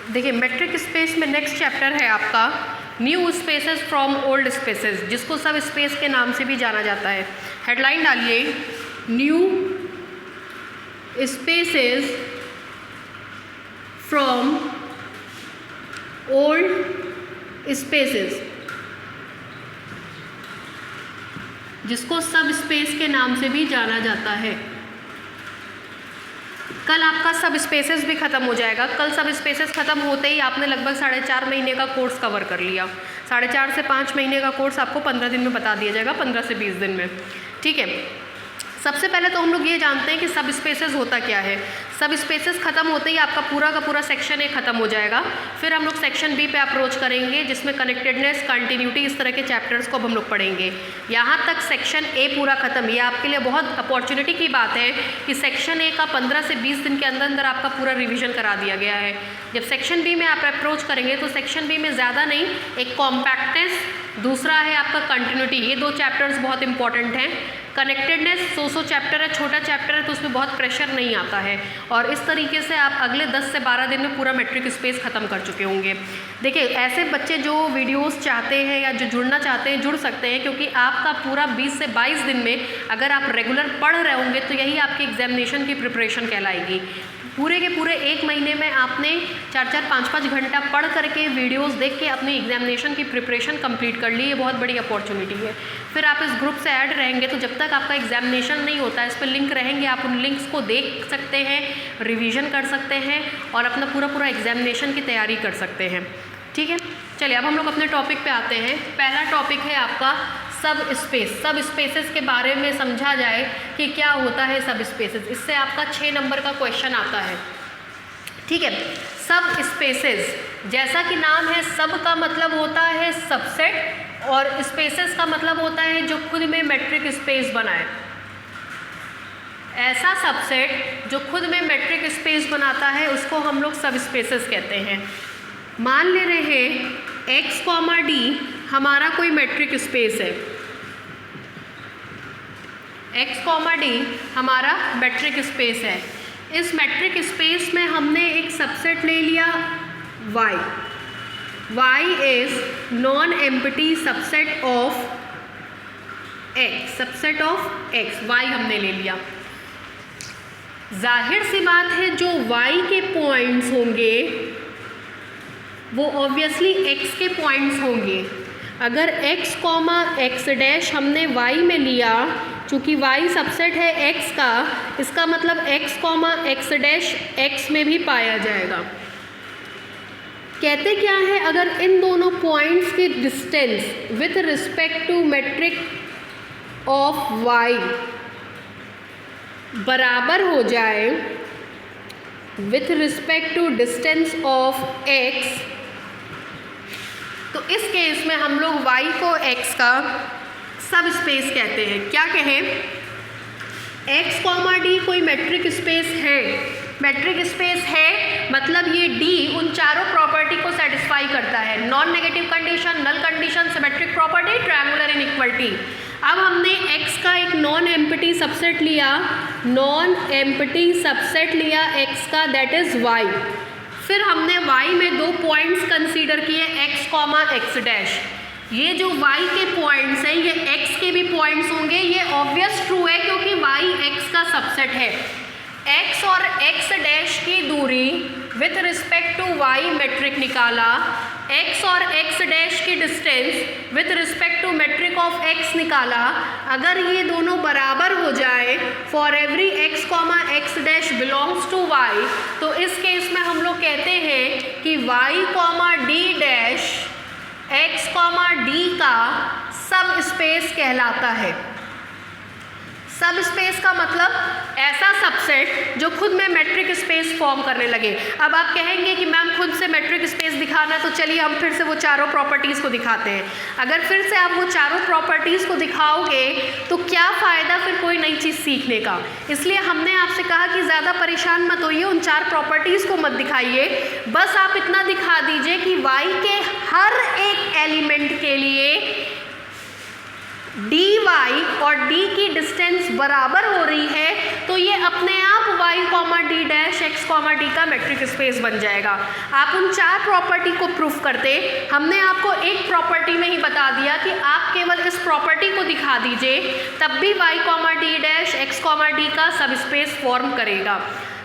देखिए metric space में next chapter है आपका new spaces from old spaces, जिसको सब स्पेस के नाम से भी जाना जाता है। हेडलाइन डालिए, new spaces from old spaces, जिसको सब स्पेस के नाम से भी जाना जाता है। कल आपका सब स्पेसेस भी ख़त्म हो जाएगा। कल सब स्पेसेस ख़त्म होते ही आपने लगभग 4.5 महीने का कोर्स कवर कर लिया। 4.5 से 5 महीने का कोर्स आपको 15 दिन में बता दिया जाएगा, 15 से 20 दिन में। ठीक है, सबसे पहले तो हम लोग ये जानते हैं कि सब स्पेसेस होता क्या है। सब स्पेसेस ख़त्म होते ही आपका पूरा का पूरा सेक्शन ए ख़त्म हो जाएगा। फिर हम लोग सेक्शन बी पे अप्रोच करेंगे, जिसमें कनेक्टेडनेस, कंटिन्यूटी, इस तरह के चैप्टर्स को अब हम लोग पढ़ेंगे। यहाँ तक सेक्शन ए पूरा ख़त्म। ये आपके लिए बहुत अपॉर्चुनिटी की बात है कि सेक्शन ए का 15 से 20 दिन के अंदर अंदर आपका पूरा रिविजन करा दिया गया है। जब सेक्शन बी में आप अप्रोच करेंगे तो सेक्शन बी में ज़्यादा नहीं, एक कॉम्पैक्टनेस, दूसरा है आपका कंटिन्यूटी। ये 2 चैप्टर्स बहुत इंपॉर्टेंट हैं। कनेक्टेडनेस 100 चैप्टर है, छोटा चैप्टर है, तो उसमें बहुत प्रेशर नहीं आता है। और इस तरीके से आप अगले 10 से 12 दिन में पूरा मैट्रिक स्पेस ख़त्म कर चुके होंगे। देखिए ऐसे बच्चे जो वीडियोस चाहते हैं या जो जुड़ना चाहते हैं जुड़ सकते हैं, क्योंकि आपका पूरा 20 से 22 दिन में अगर आप रेगुलर पढ़ रहे होंगे तो यही आपकी एग्जामिनेशन की प्रिपरेशन कहलाएगी। पूरे के पूरे 1 महीने में आपने 4-4, 5-5 घंटा पढ़ करके वीडियोस देख के अपनी एग्जामिनेशन की प्रिपरेशन कंप्लीट कर ली। ये बहुत बड़ी अपॉर्चुनिटी है। फिर आप इस ग्रुप से ऐड रहेंगे तो जब तक आपका एग्जामिनेशन नहीं होता है, इस पर लिंक रहेंगे, आप उन लिंक्स को देख सकते हैं, रिवीजन कर सकते हैं और अपना पूरा एग्जामिनेशन की तैयारी कर सकते हैं। ठीक है, चलिए अब हम लोग अपने टॉपिक पे आते हैं। पहला टॉपिक है आपका सब स्पेस। सब स्पेसेस के बारे में समझा जाए कि क्या होता है सब स्पेसेस। इससे आपका 6 नंबर का क्वेश्चन आता है। ठीक है, सब स्पेसेस, जैसा कि नाम है, सब का मतलब होता है सबसेट और स्पेसेस का मतलब होता है जो खुद में मैट्रिक स्पेस बनाए। ऐसा सबसेट जो खुद में मैट्रिक स्पेस बनाता है उसको हम लोग सब स्पेसेस कहते हैं। मान ले रहे हैं x, d हमारा कोई मैट्रिक स्पेस है। x, d हमारा मैट्रिक स्पेस है। इस मैट्रिक स्पेस में हमने एक सबसेट ले लिया y। y is non empty subset of x, subset of x, y हमने ले लिया। जाहिर सी बात है जो y के पॉइंट्स होंगे वो ऑब्वियसली x के पॉइंट्स होंगे। अगर x, x डैश हमने y में लिया, चूँकि y सबसेट है x का, इसका मतलब x, x डैश x में भी पाया जाएगा। कहते क्या है, अगर इन दोनों पॉइंट्स की distance with respect to metric of y बराबर हो जाए with respect to distance of x, तो इस केस में हम लोग y को x का सब स्पेस कहते हैं। क्या कहें, x, d कोई मैट्रिक स्पेस है। मैट्रिक स्पेस है मतलब ये d उन चारों प्रॉपर्टी को सेटिस्फाई करता है। Non negative condition, null condition, symmetric property, triangular inequality. अब हमने x का एक नॉन एम्प्टी सबसेट लिया, नॉन एम्प्टी सबसेट लिया x का, दैट इज y। फिर हमने y में 2 पॉइंट्स कंसीडर किए, x, x डैश। ये जो y के पॉइंट्स हैं ये x के भी पॉइंट्स होंगे। ये ऑब्वियस ट्रू है क्योंकि y x का सबसेट है। x और x डैश की दूरी with respect to y metric निकाला, x और x डैश की distance with respect to metric of x निकाला। अगर ये दोनों बराबर हो जाए, for every x, x dash belongs to y, तो इस केस में हम लोग कहते हैं कि y, d dash x, d का सब स्पेस कहलाता है। सब स्पेस का मतलब ऐसा सबसेट जो खुद में मैट्रिक स्पेस फॉर्म करने लगे। अब आप कहेंगे कि मैम खुद से मैट्रिक स्पेस दिखाना, तो चलिए हम फिर से वो चारों प्रॉपर्टीज़ को दिखाते हैं। अगर फिर से आप वो चारों प्रॉपर्टीज़ को दिखाओगे तो क्या फ़ायदा फिर कोई नई चीज़ सीखने का। इसलिए हमने आपसे कहा कि ज़्यादा परेशान मत होइए, उन 4 प्रॉपर्टीज़ को मत दिखाइए, बस आप इतना दिखा दीजिए कि y के हर एक एलिमेंट के लिए dy और d की डिस्टेंस बराबर हो रही है, तो ये अपने आप y comma D dash x comma d का मेट्रिक स्पेस बन जाएगा। आप उन 4 प्रॉपर्टी को प्रूफ करते, हमने आपको एक प्रॉपर्टी में ही बता दिया कि आप केवल इस प्रॉपर्टी को दिखा दीजिए, तब भी y comma D dash x comma d का सब स्पेस फॉर्म करेगा।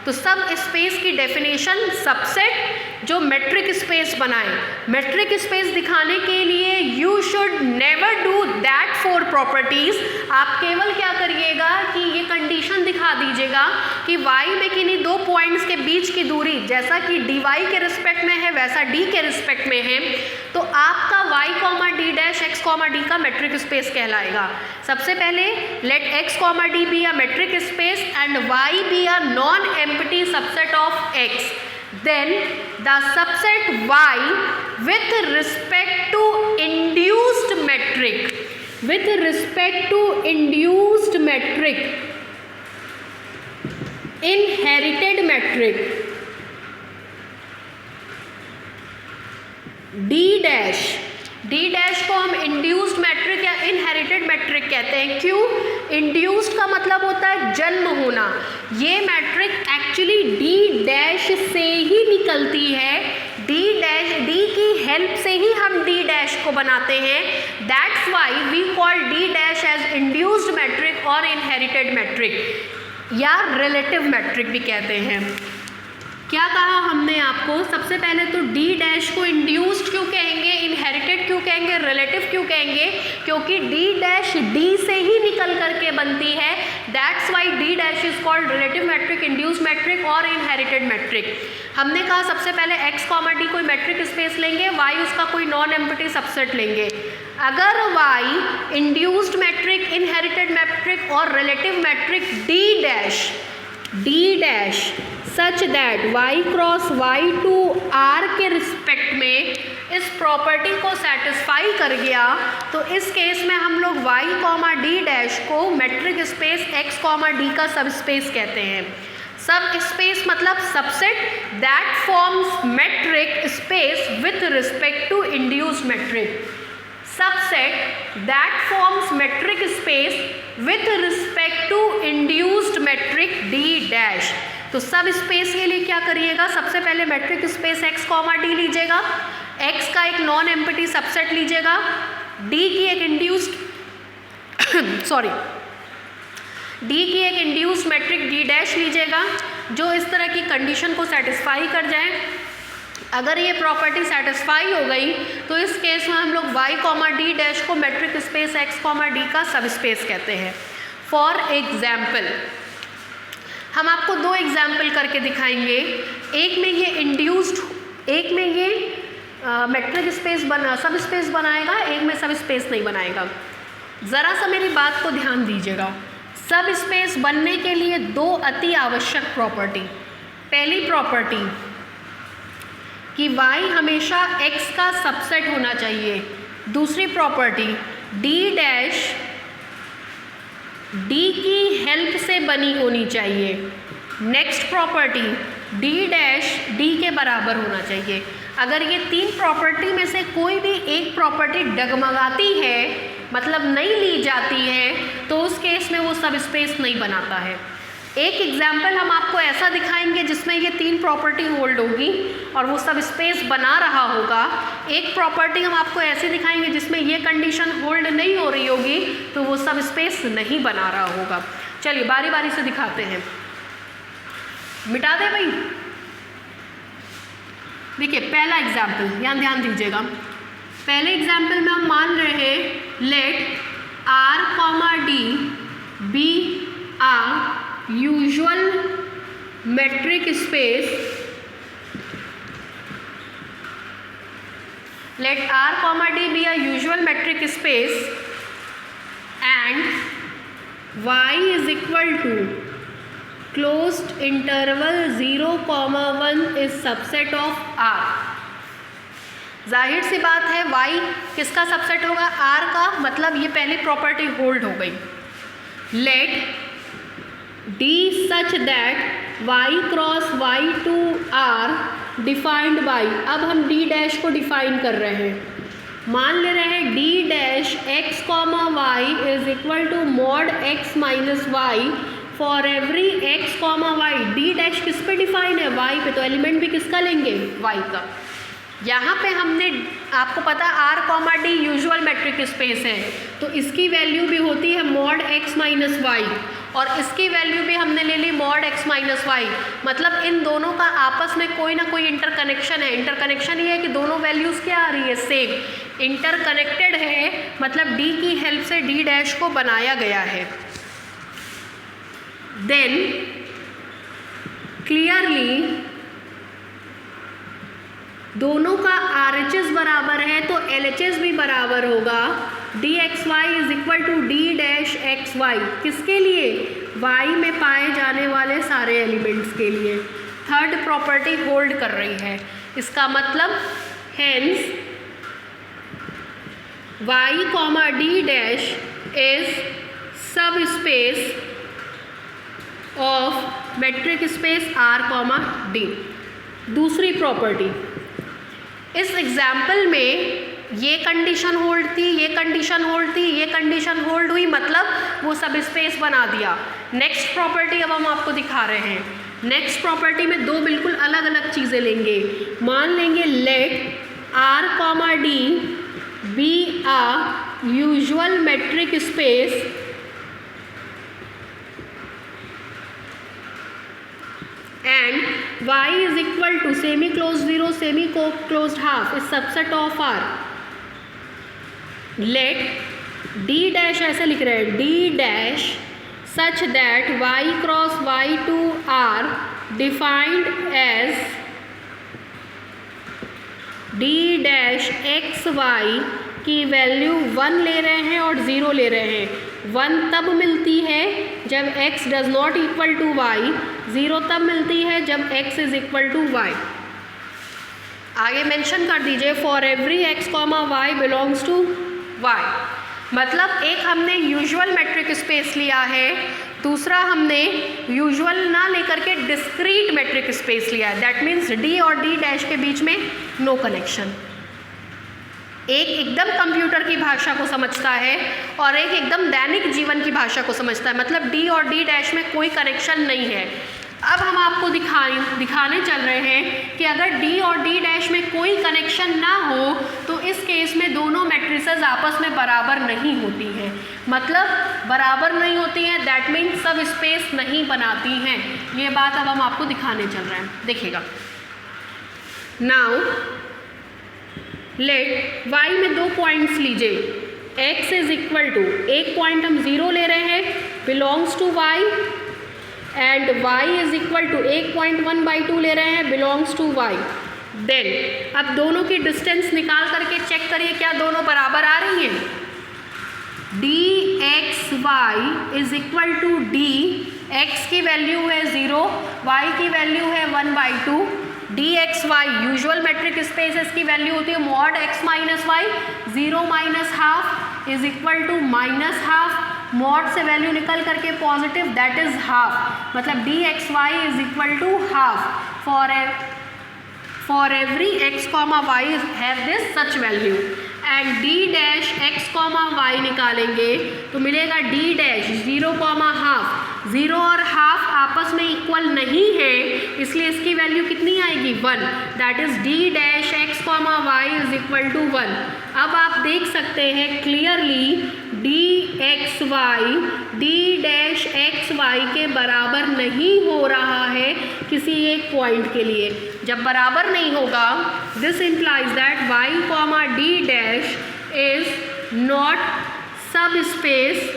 तो सब स्पेस की डेफिनेशन सबसेट जो मेट्रिक स्पेस बनाए। मेट्रिक स्पेस दिखाने के लिए you should never do that 4 properties. आप केवल क्या करिएगा कि ये कंडीशन दिखा दीजिएगा कि y में किन्हीं 2 पॉइंट्स के बीच की दूरी जैसा कि dy के रिस्पेक्ट में है वैसा d के रिस्पेक्ट में है, तो आपका y comma D dash x comma d का मेट्रिक स्पेस कहलाएगा। सबसे पहले let x comma d be a metric space and y be a non empty subset of x, then the subset y with respect to induced metric inherited metric d dash को हम induced matric या inherited matric कहते हैं। क्यों? Induced का मतलब होता है जन्म होना। ये मैट्रिक एक्चुअली डी डैश से ही निकलती है, डी की हेल्प से ही हम डी डैश को बनाते हैं। That's why we call d dash as induced metric और इनहेरिटेड मैट्रिक या रिलेटिव मैट्रिक भी कहते हैं। क्या कहा हमने आपको? सबसे पहले तो डी डैश को इंड्यूस्ड क्यों कहेंगे, इनहेरिटेड क्यों कहेंगे, रिलेटिव क्यों कहेंगे? क्योंकि डी डैश डी से ही निकल करके बनती है। That's why D dash is called relative metric, induced metric और इनहेरिटेड मैट्रिक। हमने कहा सबसे पहले एक्स कॉमा डी कोई मैट्रिक स्पेस लेंगे, वाई उसका कोई नॉन एम्प्टी सबसेट लेंगे। अगर y induced metric, inherited metric और relative metric d dash such that y cross y2 r के रिस्पेक्ट में इस प्रॉपर्टी को सेटिस्फाई कर गया, तो इस केस में हम लोग y कॉमा डी डैश को metric space x comma d का सब स्पेस कहते हैं। सब स्पेस मतलब subset that forms metric space with respect to induced metric. Subset that forms metric space with respect to induced metric d dash. तो subspace के लिए क्या करिएगा? सबसे पहले metric space x comma d लीजिएगा, x का एक नॉन एम्प्टी सबसेट लीजिएगा, d की एक इंड्यूस्ड मैट्रिक d डैश लीजिएगा जो इस तरह की कंडीशन को सेटिस्फाई कर जाए। अगर ये प्रॉपर्टी सेटिस्फाई हो गई तो इस केस में हम लोग y कॉमा डी डैश को metric space x comma d का सब स्पेस कहते हैं। फॉर एग्जाम्पल हम आपको 2 एग्जाम्पल करके दिखाएंगे। एक में ये इंड्यूस्ड, एक में ये मेट्रिक स्पेस सब स्पेस बनाएगा, एक में सब स्पेस नहीं बनाएगा। ज़रा सा मेरी बात को ध्यान दीजिएगा। सब स्पेस बनने के लिए 2 अति आवश्यक प्रॉपर्टी। पहली प्रॉपर्टी कि y हमेशा x का सबसेट होना चाहिए। दूसरी प्रॉपर्टी d डैश d की हेल्प से बनी होनी चाहिए। Next property d dash d के बराबर होना चाहिए। अगर ये 3 प्रॉपर्टी में से कोई भी एक प्रॉपर्टी डगमगाती है, मतलब नहीं ली जाती है, तो उस केस में वो सब स्पेस नहीं बनाता है। एक एग्जाम्पल हम आपको ऐसा दिखाएंगे जिसमें ये 3 प्रॉपर्टी होल्ड होगी और वो सब स्पेस बना रहा होगा। एक प्रॉपर्टी हम आपको ऐसे दिखाएंगे जिसमें ये कंडीशन होल्ड नहीं हो रही होगी, तो वो सब स्पेस नहीं बना रहा होगा। चलिए बारी बारी से दिखाते हैं। मिटा दे भाई। देखिए पहला एग्जाम्पल, यहाँ ध्यान दीजिएगा। पहले एग्जाम्पल में हम मान रहे हैं let r comma d be a usual metric space, let R comma D be a usual metric space and y is equal to closed interval 0,1 is subset of R। जाहिर सी बात है y किसका subset होगा? R का, मतलब ये पहली property hold हो गई। Let d such that y cross y2 r defined by, अब हम d डैश को डिफाइन कर रहे हैं। मान ले रहे हैं d dash x comma Y is equal to mod x minus y for every x comma y, D dash किस पे डिफाइन है, वाई पे, तो एलिमेंट भी किसका लेंगे, वाई का। यहाँ पे हमने आपको पता are comma D usual metric space है, तो इसकी वैल्यू भी होती है मॉड एक्स माइनस वाई, और इसकी वैल्यू भी हमने ले ली मॉड एक्स माइनस वाई। मतलब इन दोनों का आपस में कोई ना कोई इंटरकनेक्शन है। इंटरकनेक्शन ये है कि दोनों वैल्यूज़ क्या आ रही है, सेम, इंटरकनेक्टेड है, मतलब डी की हेल्प से डी डैश को बनाया गया है। देन क्लियरली दोनों का RHS बराबर है तो LHS भी बराबर होगा, d x Y is equal to d dash x y, किसके लिए, y में पाए जाने वाले सारे एलिमेंट्स के लिए। थर्ड प्रॉपर्टी होल्ड कर रही है, इसका मतलब hence y comma D dash is subspace of metric space R comma d. दूसरी प्रॉपर्टी, इस एग्जाम्पल में ये कंडीशन होल्ड थी, ये कंडीशन होल्ड थी, ये कंडीशन होल्ड हुई, मतलब वो सब स्पेस बना दिया। नेक्स्ट प्रॉपर्टी अब हम आपको दिखा रहे हैं। नेक्स्ट प्रॉपर्टी में दो बिल्कुल अलग अलग चीज़ें लेंगे। मान लेंगे let r comma d be a usual metric space and y is equal to semi closed 0 semi closed half is subset of R. Let d dash ऐसे लिख रहे हैं, d dash such that y cross y2 are defined as d dash x y की value 1 ले रहे हैं और 0 ले रहे हैं। 1 तब मिलती है जब x does not equal to y, 0 तब मिलती है जब x इज इक्वल टू वाई। आगे मेंशन कर दीजिए for every x comma y belongs to y, मतलब एक हमने यूजुअल मैट्रिक स्पेस लिया है, दूसरा हमने यूजुअल ना लेकर के डिस्क्रीट मैट्रिक स्पेस लिया है। दैट मीन्स d और d डैश के बीच में नो कनेक्शन। एक एकदम कंप्यूटर की भाषा को समझता है और एक एकदम दैनिक जीवन की भाषा को समझता है, मतलब डी और डी डैश में कोई कनेक्शन नहीं है। अब हम आपको दिखाने चल रहे हैं कि अगर डी और डी डैश में कोई कनेक्शन ना हो तो इस केस में दोनों मैट्रिसेस आपस में बराबर नहीं होती हैं। मतलब बराबर नहीं होती हैं, दैट मीन्स सब स्पेस नहीं बनाती हैं। ये बात अब हम आपको दिखाने चल रहे हैं, देखिएगा। नाउ लेट y में दो पॉइंट्स लीजिए, x इज इक्वल टू, एक पॉइंट हम 0 ले रहे हैं belongs to y, and y is equal to एक पॉइंट 1/2 ले रहे हैं बिलोंग्स टू y। देन अब दोनों की डिस्टेंस निकाल करके चेक करिए क्या दोनों बराबर आ रही हैं। D x Y is equal to D, X की वैल्यू है 0, y की वैल्यू है 1/2। D x Y usual metric spaces की वैल्यू होती है mod X minus Y, 0 minus half is equal to minus half, mod से वैल्यू निकल करके पॉजिटिव, दैट इज हाफ, मतलब D x Y is equal to half for every x comma Y have this such value. And D dash x comma Y निकालेंगे तो मिलेगा D dash 0 comma half, 0 और half आपस में equal नहीं है, इसलिए इसकी वैल्यू कितनी आएगी 1, that is D dash x comma Y is equal to 1। अब आप देख सकते हैं clearly D x Y D dash x Y के बराबर नहीं हो रहा है किसी एक पॉइंट के लिए। जब बराबर नहीं होगा, this implies that y comma D dash is not subspace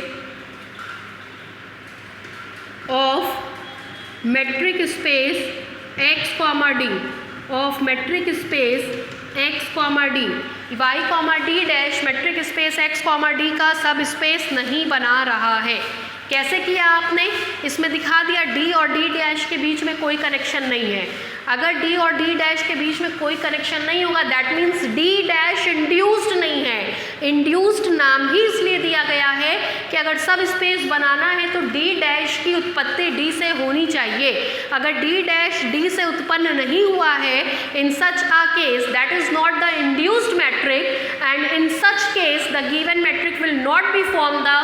of metric space x comma d, of metric space x comma d. y comma D dash metric space x comma d का सब space नहीं बना रहा है। कैसे किया आपने, इसमें दिखा दिया d और d डैश के बीच में कोई कनेक्शन नहीं है। अगर d और d डैश के बीच में कोई कनेक्शन नहीं होगा, that means d dash induced नहीं है। इंड्यूस्ड नाम ही इसलिए दिया गया है कि अगर सब स्पेस बनाना है तो d डैश की उत्पत्ति d से होनी चाहिए। अगर d डैश d से उत्पन्न नहीं हुआ है, in such a case that is not the induced metric, and in such case the given metric will not be form the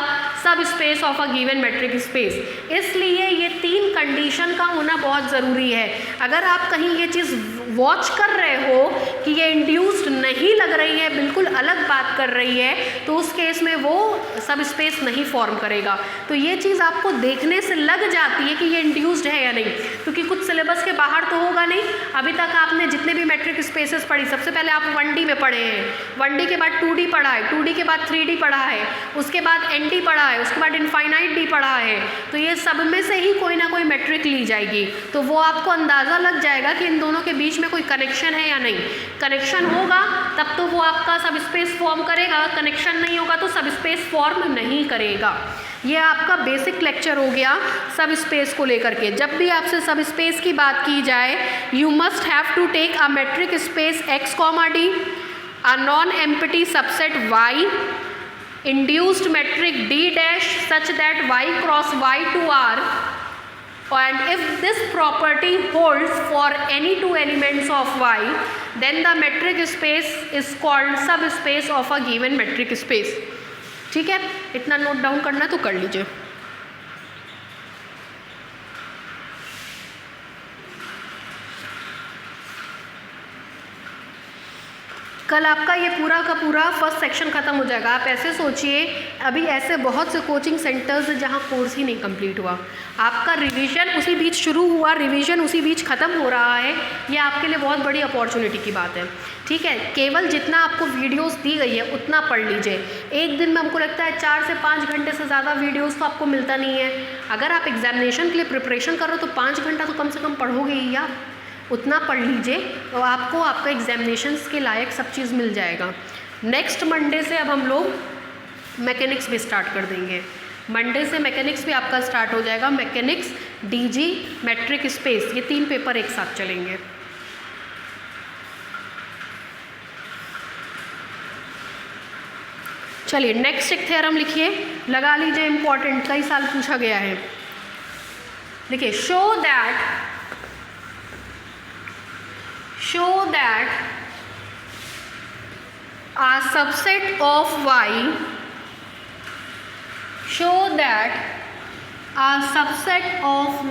subspace of a given metric space. इसलिए ये 3 condition का होना बहुत ज़रूरी है। अगर आप कहीं ये चीज़ वॉच कर रहे हो कि ये इंड्यूस्ड नहीं लग रही है, बिल्कुल अलग बात कर रही है, तो उस केस में वो सब स्पेस नहीं फॉर्म करेगा। तो ये चीज़ आपको देखने से लग जाती है कि ये इंड्यूस्ड है या नहीं, क्योंकि कुछ सिलेबस के बाहर तो होगा नहीं। अभी तक आपने जितने भी मेट्रिक स्पेसेस पढ़ी, सबसे पहले आप 1D में पढ़े हैं, 1D के बाद 2D पढ़ा है, 2D के बाद 3D पढ़ा है, उसके बाद ND पढ़ा है, उसके बाद इनफाइनाइट D पढ़ा है। तो ये सब में से ही कोई ना कोई मेट्रिक ली जाएगी, तो वो आपको अंदाज़ा लग जाएगा कि इन दोनों के बीच में कोई कनेक्शन है या नहीं। कनेक्शन होगा तब तो वो आपका सब स्पेस फॉर्म करेगा, कनेक्शन नहीं होगा तो सब स्पेस फॉर्म नहीं करेगा। ये आपका बेसिक लेक्चर हो गया सब स्पेस को लेकर के। जब भी आपसे सब स्पेस की बात की जाए, you must have to take a metric space X, D, a non-empty subset Y, induced metric D dash such that Y cross Y to R, and if this property holds for any 2 elements of Y, then the metric space is called subspace of a given metric space। ठीक है, इतना note down करना तो कर लीजिए। कल आपका ये पूरा का पूरा फर्स्ट सेक्शन ख़त्म हो जाएगा। आप ऐसे सोचिए, अभी ऐसे बहुत से कोचिंग सेंटर्स हैं जहाँ कोर्स ही नहीं कंप्लीट हुआ, आपका रिवीजन उसी बीच शुरू हुआ, रिवीजन उसी बीच ख़त्म हो रहा है। ये आपके लिए बहुत बड़ी अपॉर्चुनिटी की बात है। ठीक है, केवल जितना आपको वीडियोस दी गई है उतना पढ़ लीजिए। एक दिन में हमको लगता है 4 से 5 घंटे से ज़्यादा वीडियोस तो आपको मिलता नहीं है। अगर आप एग्जामिनेशन के लिए प्रिपरेशन कर रहे हो तो 5 घंटा तो कम से कम पढ़ोगे ही यार, उतना पढ़ लीजिए तो आपको आपका एग्जामिनेशंस के लायक सब चीज़ मिल जाएगा। नेक्स्ट मंडे से अब हम लोग मैकेनिक्स भी स्टार्ट कर देंगे। मंडे से मैकेनिक्स भी आपका स्टार्ट हो जाएगा। मैकेनिक्स, DG, मेट्रिक स्पेस, ये 3 पेपर एक साथ चलेंगे। चलिए नेक्स्ट एक थ्योरम लिखिए, लगा लीजिए, इंपॉर्टेंट, कई साल पूछा गया है। देखिए, show that a subset of Y, show that a subset of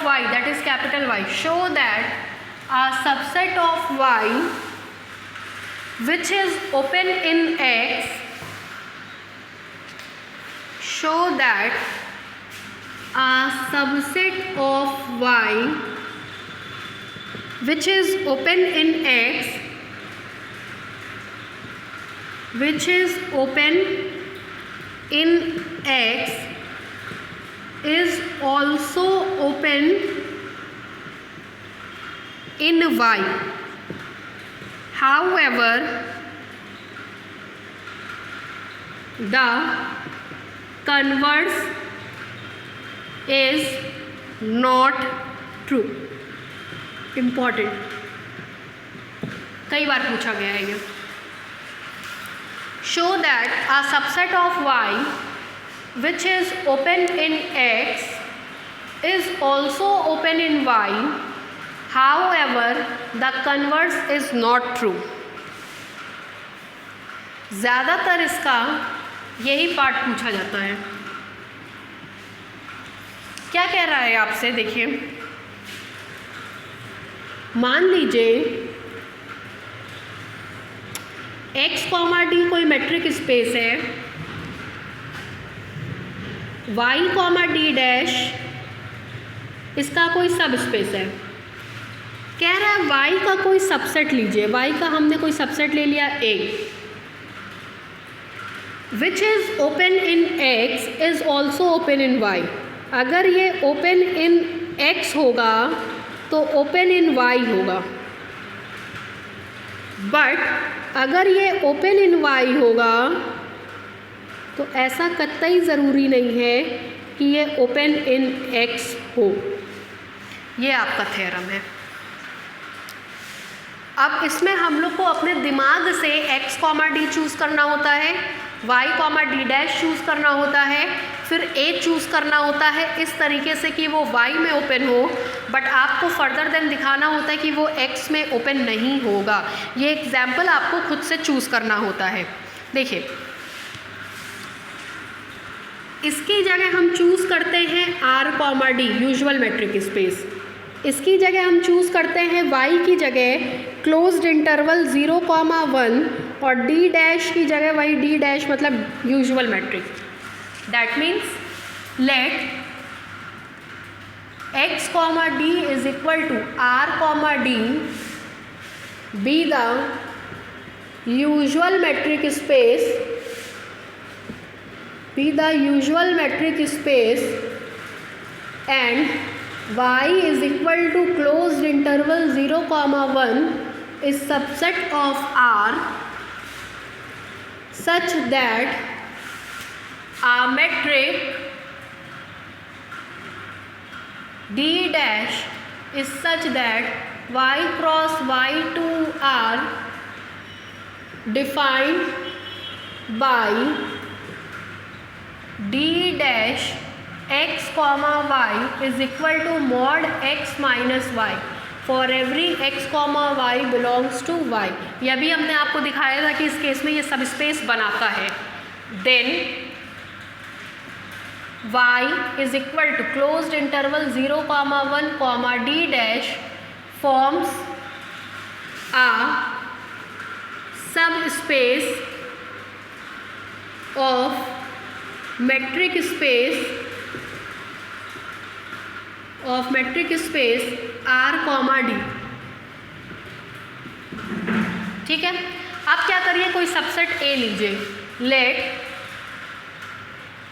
Y, that is capital Y, show that a subset of Y which is open in X, show that a subset of Y which is open in X, which is open in X, is also open in Y. However, the converse is not true। Important, कई बार पूछा गया है ये। Show that a subset of Y which is open in X is also open in Y, however the converse is not true। ज़्यादातर इसका यही part पूछा जाता है। क्या कह रहा है आपसे, देखिए, मान लीजिए X, D कोई मेट्रिक स्पेस है, Y, D डैश इसका कोई सब स्पेस है। कह रहा है Y का कोई सबसेट लीजिए, Y का हमने कोई सबसेट ले लिया A, which is open in X is also open in Y। अगर ये ओपन इन X होगा तो ओपन इन Y होगा, बट अगर ये ओपन इन Y होगा तो ऐसा कतई ज़रूरी नहीं है कि ये ओपन इन X हो। ये आपका थ्योरम है। अब इसमें हम लोग को अपने दिमाग से X, D चूज़ करना होता है, Y, D डैश चूज़ करना होता है, फिर ए चूज़ करना होता है इस तरीके से कि वो वाई में ओपन हो, बट आपको फर्दर देन दिखाना होता है कि वो एक्स में ओपन नहीं होगा। ये एग्जाम्पल आपको खुद से चूज़ करना होता है। देखिए, इसकी जगह हम चूज़ करते हैं R, D usual metric space. इसकी जगह हम चूज़ करते हैं y की जगह क्लोज्ड इंटरवल 0,1 और d डैश की जगह वही d डैश मतलब usual metric. That means let x, d is equal to R, D be the usual metric space and y is equal to closed interval 0,1 is subset of R such that a metric D dash is such that y cross y to R defined by D dash x, y is equal to mod x minus y for every x, y belongs to y। यह भी हमने आपको दिखाया था कि इस case में ये सब स्पेस बनाता है। Then y is equal to closed interval 0,1, d dash forms a subspace of metric space R, D। ठीक है, अब क्या करिए, कोई सबसेट A लीजिए। Let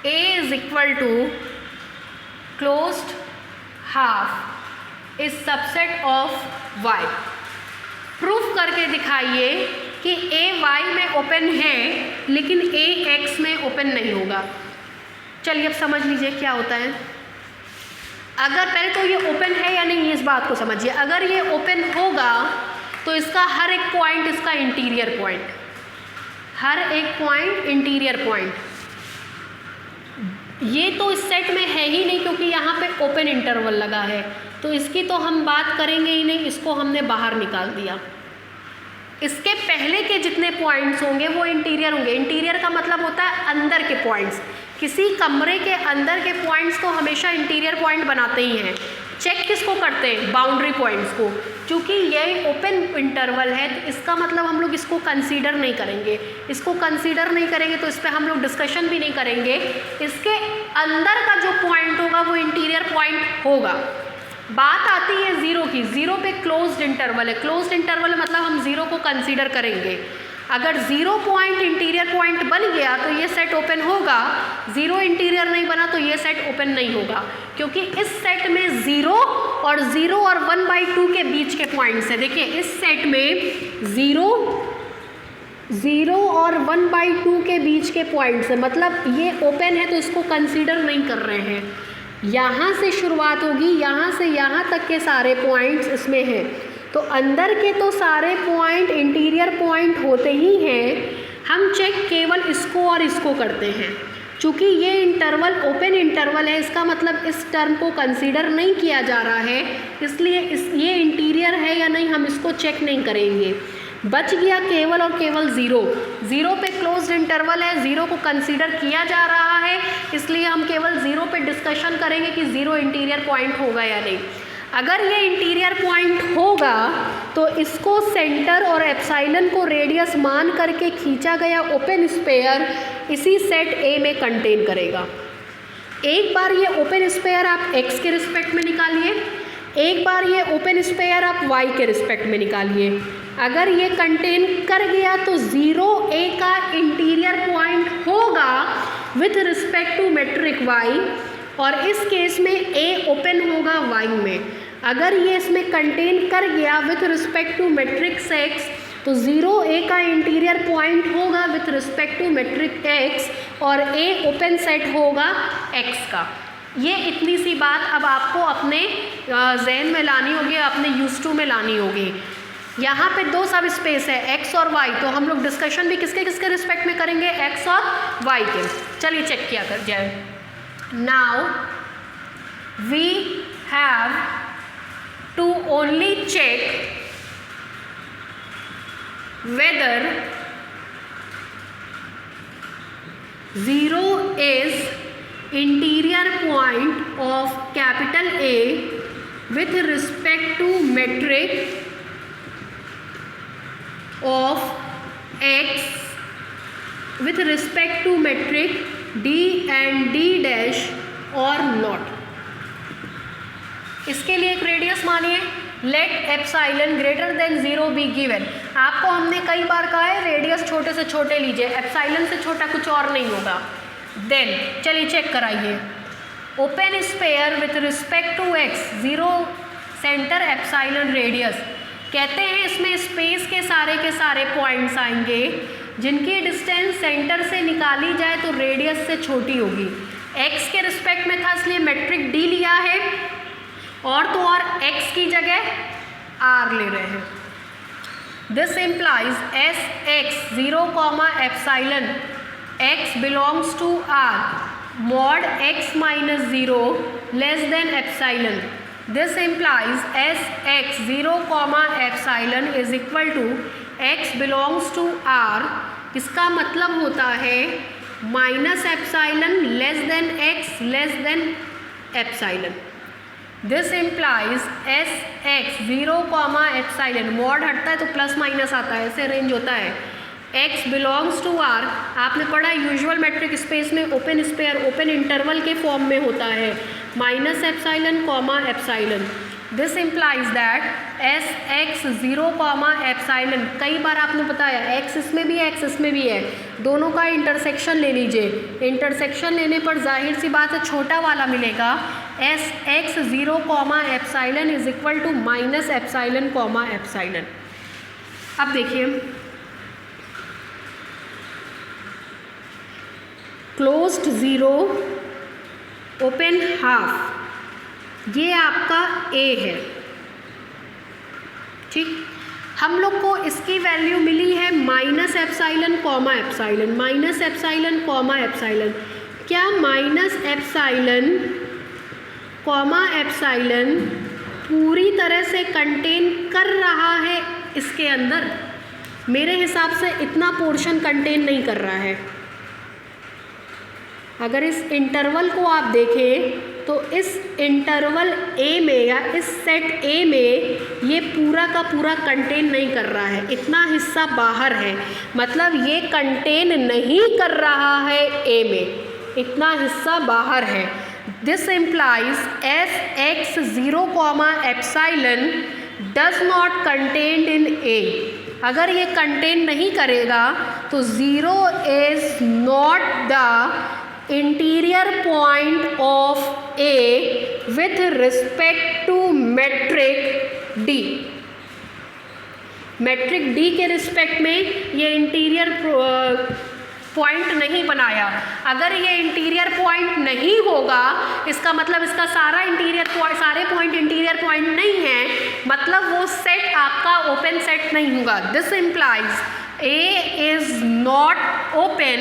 A is equal to closed half is subset of Y। Proof करके दिखाइए कि A Y में ओपन है लेकिन A X में ओपन नहीं होगा। चलिए अब समझ लीजिए क्या होता है। अगर पहले तो ये ओपन है या नहीं इस बात को समझिए। अगर ये ओपन होगा तो इसका हर एक पॉइंट इसका इंटीरियर पॉइंट, हर एक पॉइंट इंटीरियर पॉइंट। ये तो इस सेट में है ही नहीं क्योंकि यहाँ पे ओपन इंटरवल लगा है, तो इसकी तो हम बात करेंगे ही नहीं, इसको हमने बाहर निकाल दिया। इसके पहले के जितने पॉइंट्स होंगे वो इंटीरियर होंगे। इंटीरियर का मतलब होता है अंदर के पॉइंट्स। किसी कमरे के अंदर के पॉइंट्स को हमेशा इंटीरियर पॉइंट बनाते ही हैं। चेक किसको करते हैं? बाउंड्री पॉइंट्स को। क्योंकि ये ओपन इंटरवल है तो इसका मतलब हम लोग इसको कंसीडर नहीं करेंगे। इसको कंसीडर नहीं करेंगे तो इस पर हम लोग डिस्कशन भी नहीं करेंगे। इसके अंदर का जो पॉइंट होगा वो इंटीरियर पॉइंट होगा। बात आती है ज़ीरो की। ज़ीरो पे क्लोज्ड इंटरवल है। क्लोज्ड इंटरवल मतलब हम ज़ीरो को कंसीडर करेंगे। अगर ज़ीरो पॉइंट इंटीरियर पॉइंट बन गया तो ये सेट ओपन होगा, ज़ीरो इंटीरियर नहीं बना तो ये सेट ओपन नहीं होगा, क्योंकि इस सेट में ज़ीरो और 1/2 के बीच के पॉइंट्स है। देखिए इस सेट में ज़ीरो और 1/2 के बीच के पॉइंट्स है, मतलब ये ओपन है तो इसको कंसीडर नहीं कर रहे हैं। यहाँ से शुरुआत होगी, यहाँ से यहाँ तक के सारे पॉइंट्स इसमें हैं, तो अंदर के तो सारे पॉइंट इंटीरियर पॉइंट होते ही हैं। हम चेक केवल इसको और इसको करते हैं। चूँकि ये इंटरवल ओपन इंटरवल है, इसका मतलब इस टर्म को कंसीडर नहीं किया जा रहा है, इसलिए ये इंटीरियर है या नहीं हम इसको चेक नहीं करेंगे। बच गया केवल और केवल ज़ीरो। ज़ीरो पे क्लोज्ड इंटरवल है, ज़ीरो को कंसीडर किया जा रहा है, इसलिए हम केवल ज़ीरो पे डिस्कशन करेंगे कि ज़ीरो इंटीरियर पॉइंट होगा या नहीं। अगर ये इंटीरियर पॉइंट होगा तो इसको सेंटर और एप्साइलन को रेडियस मान करके खींचा गया ओपन स्पेयर इसी सेट ए में कंटेन करेगा। एक बार ये ओपन स्पेयर आप x के रिस्पेक्ट में निकालिए, एक बार ये ओपन स्पेयर आप y के रिस्पेक्ट में निकालिए। अगर ये कंटेन कर गया तो ज़ीरो ए का इंटीरियर पॉइंट होगा with respect to metric y, और इस केस में a ओपन होगा y में। अगर ये इसमें कंटेन कर गया with respect to matrix x तो ज़ीरो ए का इंटीरियर पॉइंट होगा with respect to metric x और a ओपन सेट होगा x का। ये इतनी सी बात अब आपको अपने जहन में लानी होगी, अपने यूज टू में लानी होगी। यहाँ पे दो सब स्पेस है x और y, तो हम लोग डिस्कशन भी किसके किसके रिस्पेक्ट में करेंगे? x और y के। चलिए चेक किया कर जाए। Now we have to only check whether 0 is interior point of capital A with respect to metric of x with respect to metric D and D dash or not। इसके लिए एक radius मानिए, let epsilon greater than 0 be given. आपको हमने कई बार कहा है radius छोटे से छोटे लीजिए, एप्साइलन से छोटा कुछ और नहीं होगा। देन चलिए चेक कराइए, open sphere with respect to X, 0 centre epsilon radius. कहते हैं इसमें स्पेस के सारे पॉइंट्स आएंगे जिनकी डिस्टेंस सेंटर से निकाली जाए तो रेडियस से छोटी होगी। एक्स के रिस्पेक्ट में था इसलिए मेट्रिक डी लिया है, और तो और x की जगह r ले रहे हैं। This implies S X 0 epsilon x belongs to r mod x minus 0 less than epsilon. This implies S X 0 epsilon is equal to x belongs to r। इसका मतलब होता है minus epsilon less than x less than epsilon. This implies S X 0 epsilon, mod हटता है तो plus minus आता है, ऐसे रेंज होता है। x बिलोंग्स टू r, आपने पढ़ा यूजुअल मेट्रिक स्पेस में ओपन स्पेयर ओपन इंटरवल के फॉर्म में होता है, minus epsilon epsilon. This implies that S X 0 epsilon, कई बार आपने बताया x इसमें भी है x इसमें भी है, दोनों का इंटरसेक्शन ले लीजिए। इंटरसेक्शन लेने पर जाहिर सी बात है छोटा वाला मिलेगा। S X 0 epsilon is equal to minus epsilon epsilon. अब देखिए क्लोज्ड 0 ओपन हाफ, ये आपका A है, ठीक। हम लोग को इसकी वैल्यू मिली है minus epsilon epsilon, minus epsilon epsilon. क्या माइनस एप्साइलन एप्साइलन पूरी तरह से कंटेन कर रहा है इसके अंदर? मेरे हिसाब से इतना पोर्शन कंटेन नहीं कर रहा है। अगर इस इंटरवल को आप देखें तो इस इंटरवल A में या इस सेट A में ये पूरा का पूरा कंटेन नहीं कर रहा है, इतना हिस्सा बाहर है, मतलब ये कंटेन नहीं कर रहा है A में, इतना हिस्सा बाहर है। This implies S X 0 epsilon does not contained in A। अगर ये कंटेन नहीं करेगा तो 0 is not the interior point of A with respect to metric D। Metric D के रिस्पेक्ट में ये इंटीरियर पॉइंट नहीं बनाया। अगर ये इंटीरियर पॉइंट नहीं होगा इसका मतलब इसका सारे पॉइंट इंटीरियर पॉइंट नहीं है, मतलब वो सेट आपका ओपन सेट नहीं होगा। This implies A is not open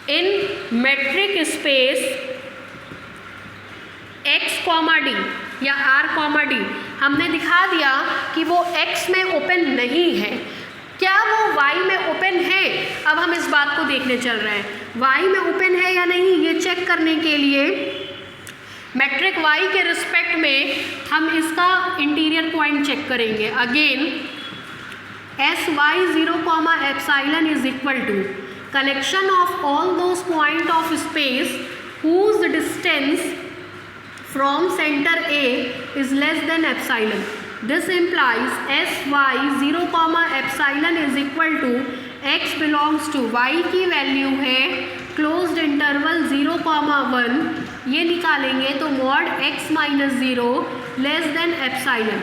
in metric space x, d या r, d। हमने दिखा दिया कि वो x में ओपन नहीं है। क्या वो y में ओपन है? अब हम इस बात को देखने चल रहे हैं, y में ओपन है या नहीं ये चेक करने के लिए मेट्रिक y के रिस्पेक्ट में हम इसका इंटीरियर पॉइंट चेक करेंगे। Again S Y 0 epsilon is equal to collection of all those point of space whose distance from center A is less than epsilon. This implies sy 0 epsilon is equal to x belongs to y की value है closed interval 0, 1, ये निकालेंगे तो mod x minus 0 less than epsilon.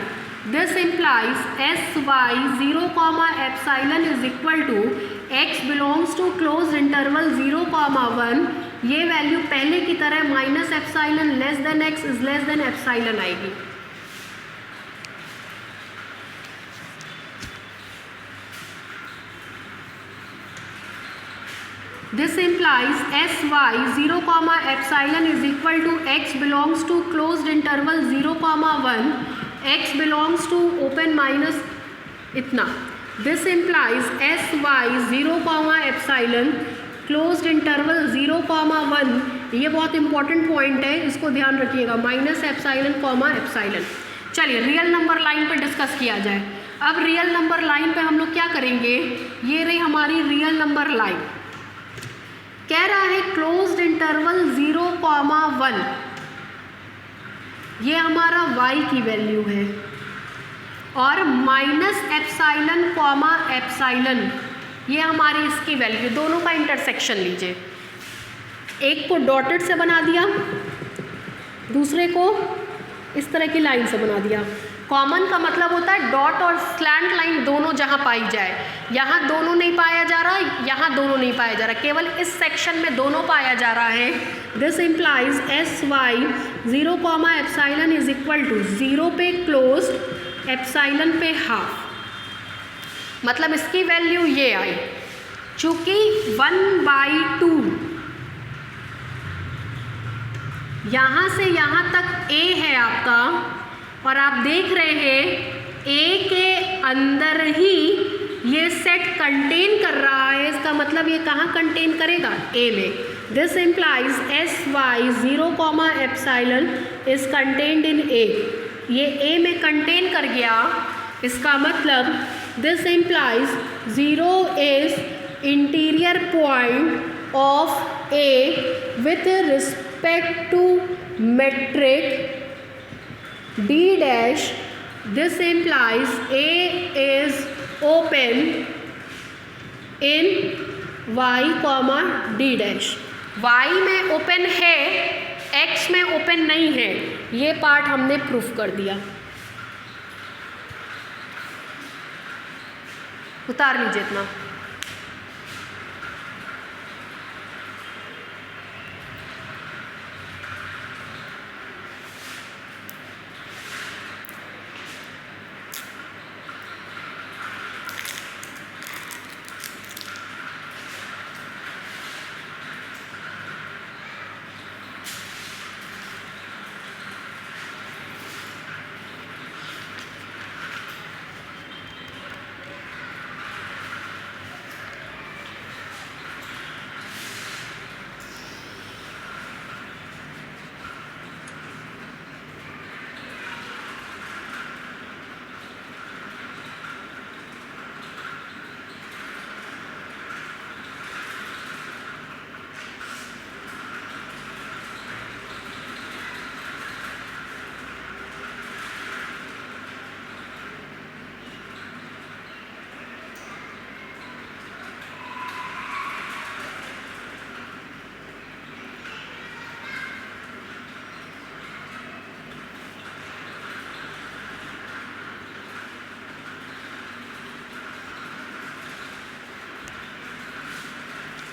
This implies S Y 0 epsilon is equal to x belongs to close interval 0, 1, ये value पहले की तरह minus epsilon less than x is less than epsilon आएगी। This implies S Y 0 comma epsilon is equal to x belongs to closed interval 0 comma 1, x belongs to open minus इतना. This implies S Y 0 comma epsilon closed interval 0 comma 1, ये बहुत important point है, इसको ध्यान रखिएगा, minus epsilon comma epsilon. चलिए real number line पे discuss किया जाए. अब रियल नंबर लाइन पे हम लोग क्या करेंगे, ये रही हमारी रियल नंबर लाइन. कह रहा है क्लोज्ड इंटरवल 0 कॉमा 1, ये हमारा y की वैल्यू है, और माइनस एप्साइलन कॉमा एप्साइलन ये हमारी इसकी वैल्यू. दोनों का इंटरसेक्शन लीजिए, एक को डॉटेड से बना दिया, दूसरे को इस तरह की लाइन से बना दिया. कॉमन का मतलब होता है डॉट और स्लैंट लाइन दोनों जहाँ पाई जाए. यहाँ दोनों नहीं पाया जा रहा, यहाँ दोनों नहीं पाया जा रहा, केवल इस सेक्शन में दोनों पाया जा रहा है. This implies S Y 0 comma epsilon is equal to 0 पे क्लोज्ड, एप्साइलन पे हाफ. मतलब इसकी वैल्यू ये आई, चूँकि 1/2 यहाँ से यहाँ तक a है आपका, और आप देख रहे हैं a के अंदर ही ये सेट कंटेन कर रहा है, इसका मतलब ये कहाँ कंटेन करेगा, a में. This implies S Y 0 comma epsilon is contained in a, ये a में कंटेन कर गया. इसका मतलब this implies 0 is interior point of a with respect to metric d dash. This implies a is open in y comma d dash. y में open है, x में open नहीं है, ये पार्ट हमने प्रूफ कर दिया. उतार लीजिए इतना.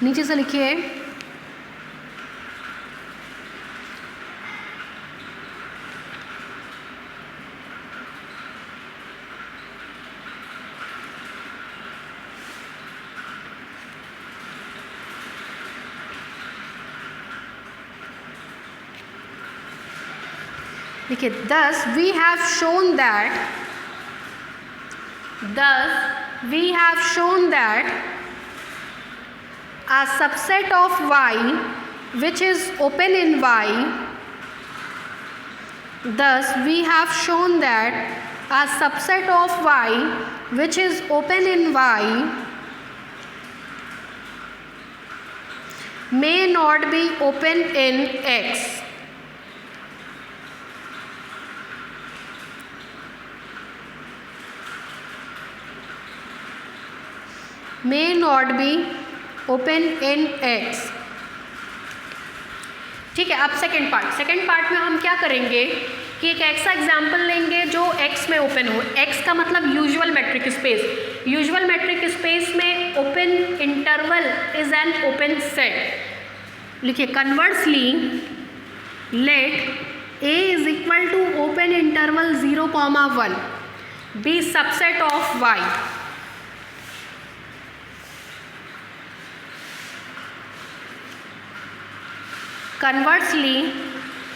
नीचे से लिखिए देखिए, thus we have shown that a subset of y which is open in y, thus we have shown that a subset of y which is open in y may not be open in x. May not be open in x. ठीक है. अब second part में हम क्या करेंगे कि एक ऐसा एग्जाम्पल लेंगे जो एक्स में ओपन हो. एक्स का मतलब usual metric space. Usual metric space में open interval is an open set. लिखिए, conversely let a is equal to open interval 0,1 b subset of y. conversely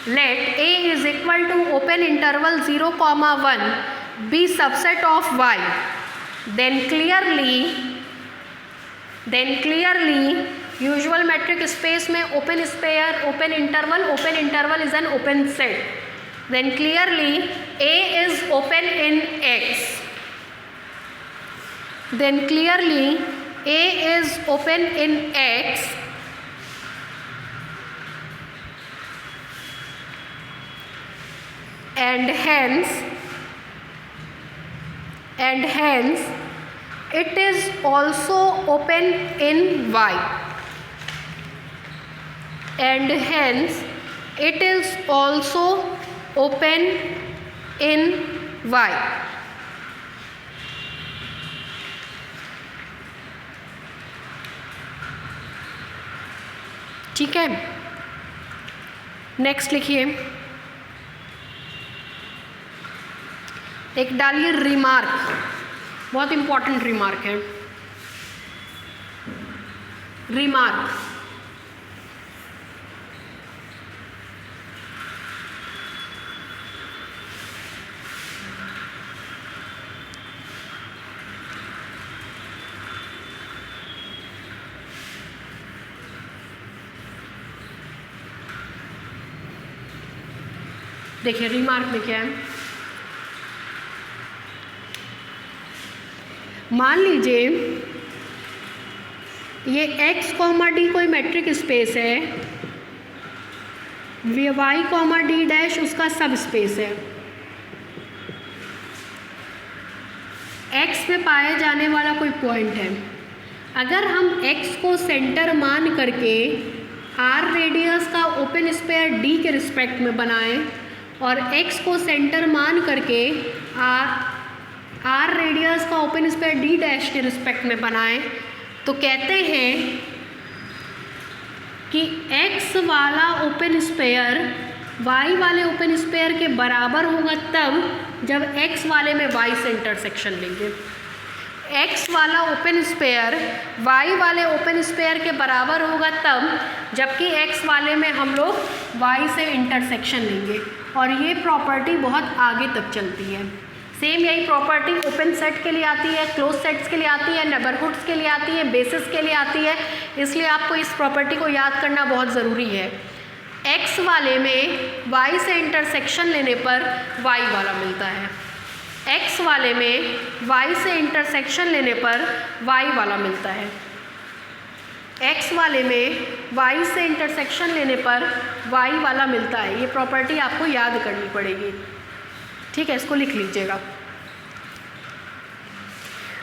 let A is equal to open interval 0, 1 be subset of Y, then clearly usual metric space में open square, open interval is an open set, then clearly A is open in X, then clearly A is open in X and hence it is also open in Y, and hence it is also open in Y. ठीक है, next लिखिए, एक डालिए remark, बहुत important remark है। Remark, देखिए remark में क्या है, मान लीजिए ये x, d कोई मैट्रिक स्पेस है, y, d डैश उसका सब स्पेस है। x में पाया जाने वाला कोई पॉइंट है, अगर हम x को सेंटर मान करके r रेडियस का ओपन स्पेयर d के रिस्पेक्ट में बनाएं और x को सेंटर मान करके r रेडियस का ओपन स्पेयर d डैश के रिस्पेक्ट में बनाएं, तो कहते हैं कि x वाला ओपन स्पेयर y वाले ओपन स्पेयर के बराबर होगा तब जब x वाले में y से इंटरसेक्शन लेंगे। x वाला ओपन स्पेयर y वाले ओपन स्पेयर के बराबर होगा तब जबकि x वाले में हम लोग y से इंटरसेक्शन लेंगे, और ये प्रॉपर्टी बहुत आगे तक चलती है। सेम यही प्रॉपर्टी ओपन सेट के लिए आती है, क्लोज सेट्स के लिए आती है, नेबरहुड्स के लिए आती है, बेसिस के लिए आती है, इसलिए आपको इस प्रॉपर्टी को याद करना बहुत ज़रूरी है। x वाले में y से इंटरसेक्शन लेने पर y वाला मिलता है, x वाले में y से इंटरसेक्शन लेने पर y वाला मिलता है, x वाले में y से इंटरसेक्शन लेने पर y वाला मिलता है। ये प्रॉपर्टी आपको याद करनी पड़ेगी, ठीक है, इसको लिख लीजिएगा।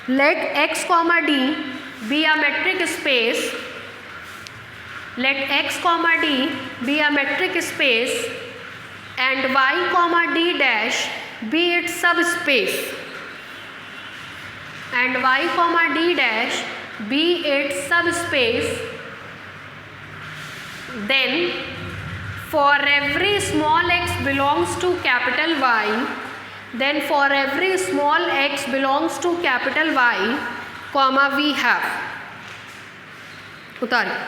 Let x, d be a metric space, let x, d be a metric space and y, d dash be its subspace, and y, d dash be its subspace, then for every small x belongs to capital Y, then for every small x belongs to capital Y, comma we have, उतारिए।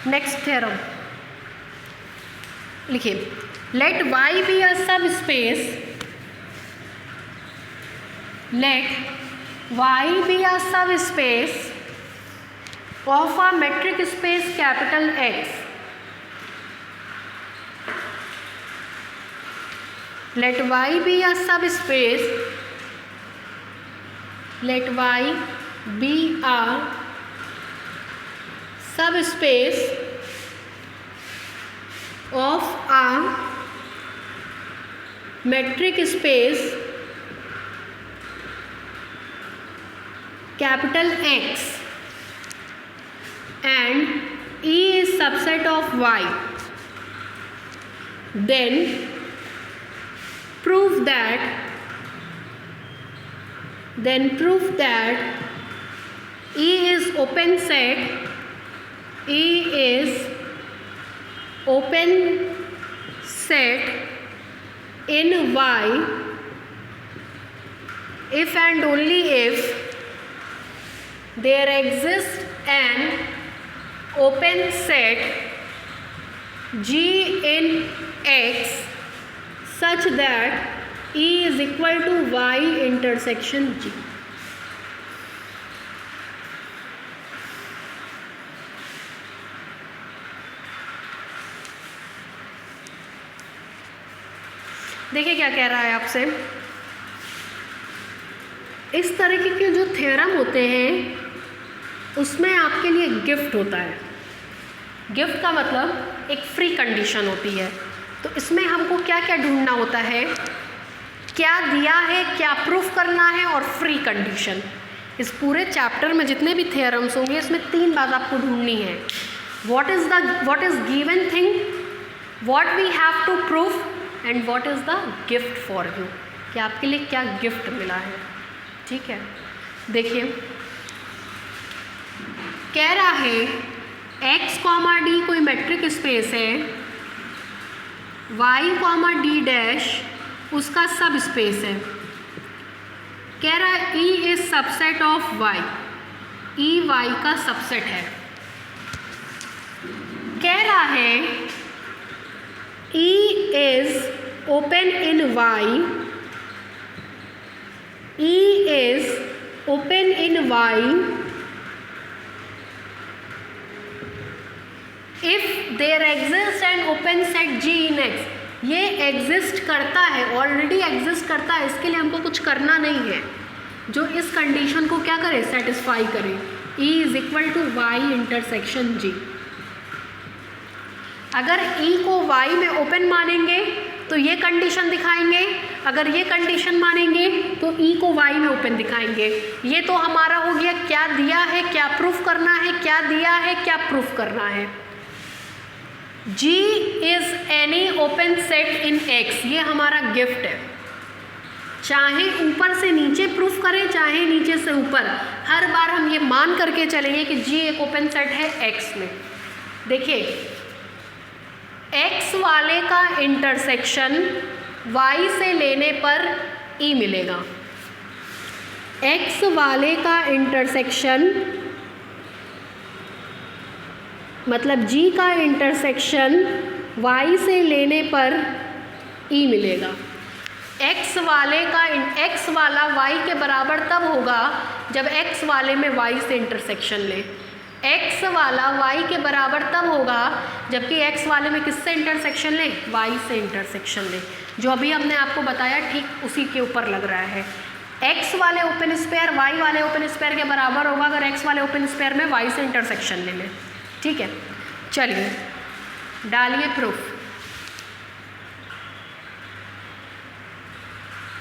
Next theorem लिखिए, let y be a subspace, let y be a subspace of a metric space capital X, let y be a subspace, let y be a subspace of a metric space capital X and E is subset of Y, then prove that E is open set, E is open set in Y if and only if there exists an open set G in X such that E is equal to Y intersection G. देखिए क्या कह रहा है आपसे, इस तरीके के जो थ्योरम होते हैं उसमें आपके लिए गिफ्ट होता है। गिफ्ट का मतलब एक फ्री कंडीशन होती है। तो इसमें हमको क्या क्या ढूंढना होता है, क्या दिया है, क्या प्रूफ करना है और फ्री कंडीशन। इस पूरे चैप्टर में जितने भी थ्योरम्स होंगे इसमें 3 बात आपको ढूंढनी है। What is given thing, what we have to proof and what is the gift for you, कि आपके लिए क्या गिफ्ट मिला है। ठीक है, देखिए कह रहा है x, d कोई मैट्रिक स्पेस है, y, d डैश उसका सब स्पेस है। कह रहा है E is subset of y, E y का सबसेट है। कह रहा है E is open in Y, E is open in Y if there exists an open set G in X। ये एग्जिस्ट करता है, ऑलरेडी एग्जिस्ट करता है, इसके लिए हमको कुछ करना नहीं है। जो इस कंडीशन को क्या करे, सेटिस्फाई करे। E is equal to Y intersection G। अगर E को Y में ओपन मानेंगे तो ये कंडीशन दिखाएंगे, अगर ये कंडीशन मानेंगे तो E को Y में ओपन दिखाएंगे। ये तो हमारा हो गया क्या दिया है, क्या प्रूफ करना है, क्या दिया है, क्या प्रूफ करना है। G is any open set in X, ये हमारा गिफ्ट है। चाहे ऊपर से नीचे प्रूफ करें, चाहे नीचे से ऊपर, हर बार हम ये मान करके चलेंगे कि G एक ओपन सेट है X में। देखिए X वाले का इंटरसेक्शन Y से लेने पर E मिलेगा। X वाले का इंटरसेक्शन मतलब G का इंटरसेक्शन Y से लेने पर E मिलेगा। X वाला Y के बराबर तब होगा जब X वाले में Y से इंटरसेक्शन ले। X वाला Y के बराबर तब होगा जबकि X वाले में किससे इंटरसेक्शन ले, Y से इंटरसेक्शन ले। जो अभी हमने आपको बताया ठीक उसी के ऊपर लग रहा है। X वाले ओपन स्पेयर Y वाले ओपन स्पेयर के बराबर होगा अगर X वाले ओपन स्पेयर में Y से इंटरसेक्शन ले लें। ठीक है, चलिए डालिए प्रूफ।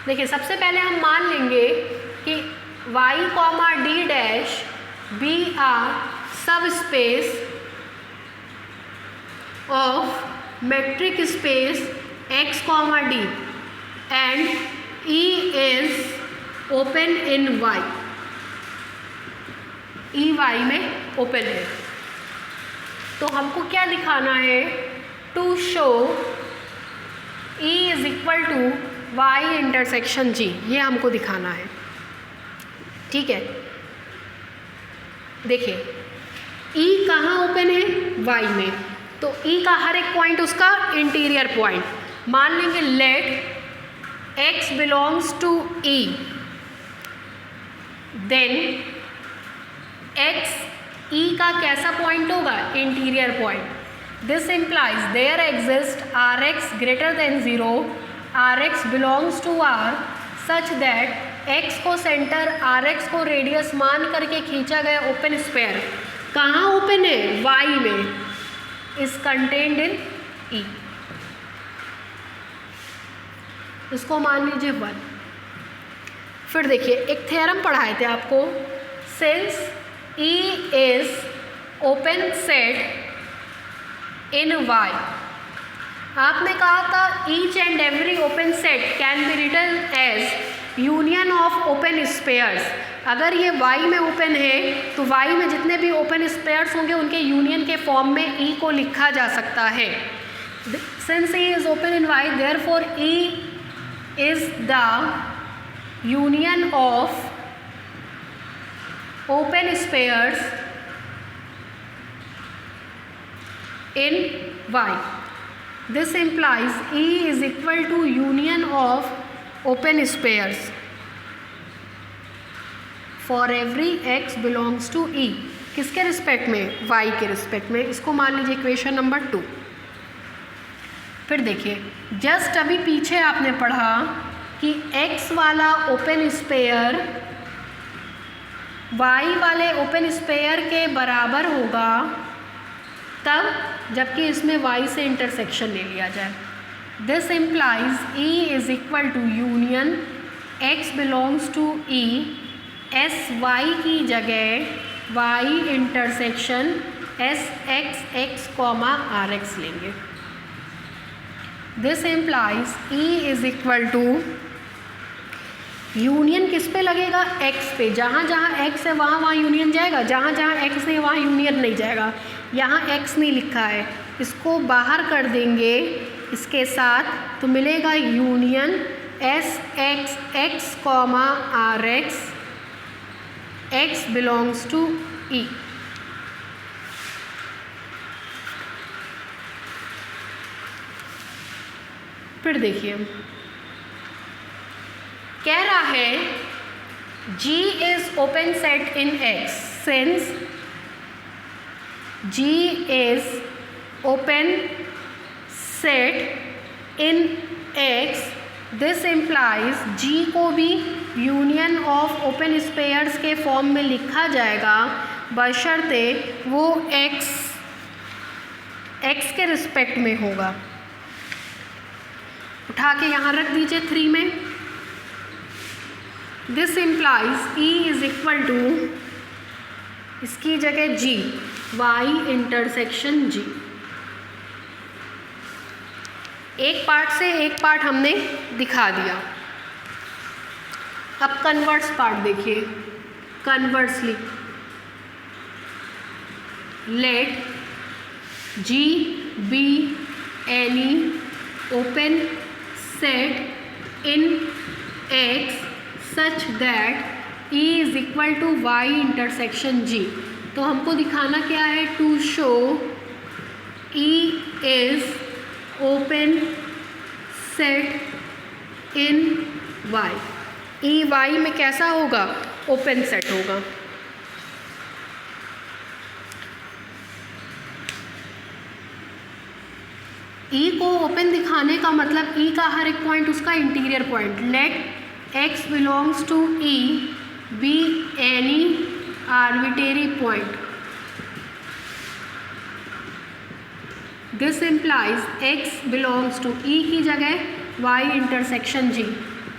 देखिए सबसे पहले हम मान लेंगे कि y, d dash be are subspace of metric space x, d and E is open in Y, E Y में ओपन है। तो हमको क्या दिखाना है, to show E is equal to Y intersection G, ये हमको दिखाना है। ठीक है, देखिए E कहाँ ओपन है, Y में, तो E का हर एक पॉइंट उसका इंटीरियर पॉइंट मान लेंगे। Let X belongs to E, then X E का कैसा पॉइंट होगा, interior point. This implies there exist Rx greater than 0, Rx belongs to R such that X को सेंटर Rx को रेडियस मान करके खींचा गया ओपन स्पेयर कहाँ ओपन है, Y में, इज कंटेन्ड इन E। इसको मान लीजिए 1। फिर देखिए एक थ्योरम पढ़ाए थे आपको, since E is open set in Y, आपने कहा था each and every open set can be written as union of open spheres. अगर ये Y में ओपन है तो Y में जितने भी ओपन स्पेयर्स होंगे उनके यूनियन के फॉर्म में E को लिखा जा सकता है। Since E is open in Y, therefore E is the union of open spares in Y. This implies E is equal to union of open spares for every x belongs to E. किसके respect में? Y के respect में। इसको मान लीजिए equation number 2। फिर देखिए, just अभी पीछे आपने पढ़ा कि x वाला ओपन स्पेयर Y वाले ओपन स्पेयर के बराबर होगा तब जबकि इसमें Y से इंटरसेक्शन ले लिया जाए। This implies E is equal to union x belongs to E, S Y की जगह Y intersection S X X comma R X लेंगे। This implies E is equal to union किस पे लगेगा? x पे। जहाँ जहाँ x है वहाँ वहाँ यूनियन जाएगा, जहाँ जहाँ x नहीं वहाँ यूनियन नहीं जाएगा। यहाँ x नहीं लिखा है, इसको बाहर कर देंगे इसके साथ तो मिलेगा union S X X comma R X, एक्स बिलोंग्स टू E। फिर देखिए, कह रहा है G is open set in X, since G is open set in X, this implies G को भी यूनियन ऑफ ओपन स्पेयर्स के फॉर्म में लिखा जाएगा बशर्ते वो X के रिस्पेक्ट में होगा। उठा के यहाँ रख दीजिए 3 में। This implies E is equal to इसकी जगह G, Y इंटरसेक्शन G। एक पार्ट से एक पार्ट हमने दिखा दिया। अब कन्वर्स पार्ट देखिए। Conversely let G be any open set in X such that E is equal to Y intersection G। तो हमको दिखाना क्या है? To show E is open set in Y। E Y में कैसा होगा? ओपन सेट होगा। E को ओपन दिखाने का मतलब E का हर एक पॉइंट उसका interior point. Let X belongs to E be any arbitrary point. This implies X belongs to E की जगह Y intersection G.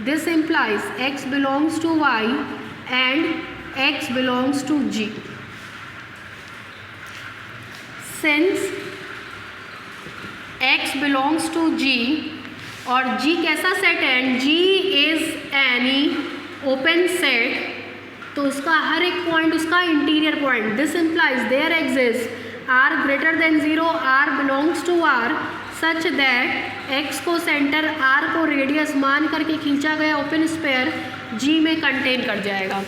This implies X belongs to Y and X belongs to G. Since X belongs to G और G कैसा set है? G is any open set, तो उसका हर एक point उसका interior point. This implies there exist R greater than 0, R belongs to R such that X को centre R को रेडियस मान करके खींचा गया ओपन स्पेयर G में कंटेन कर जाएगा।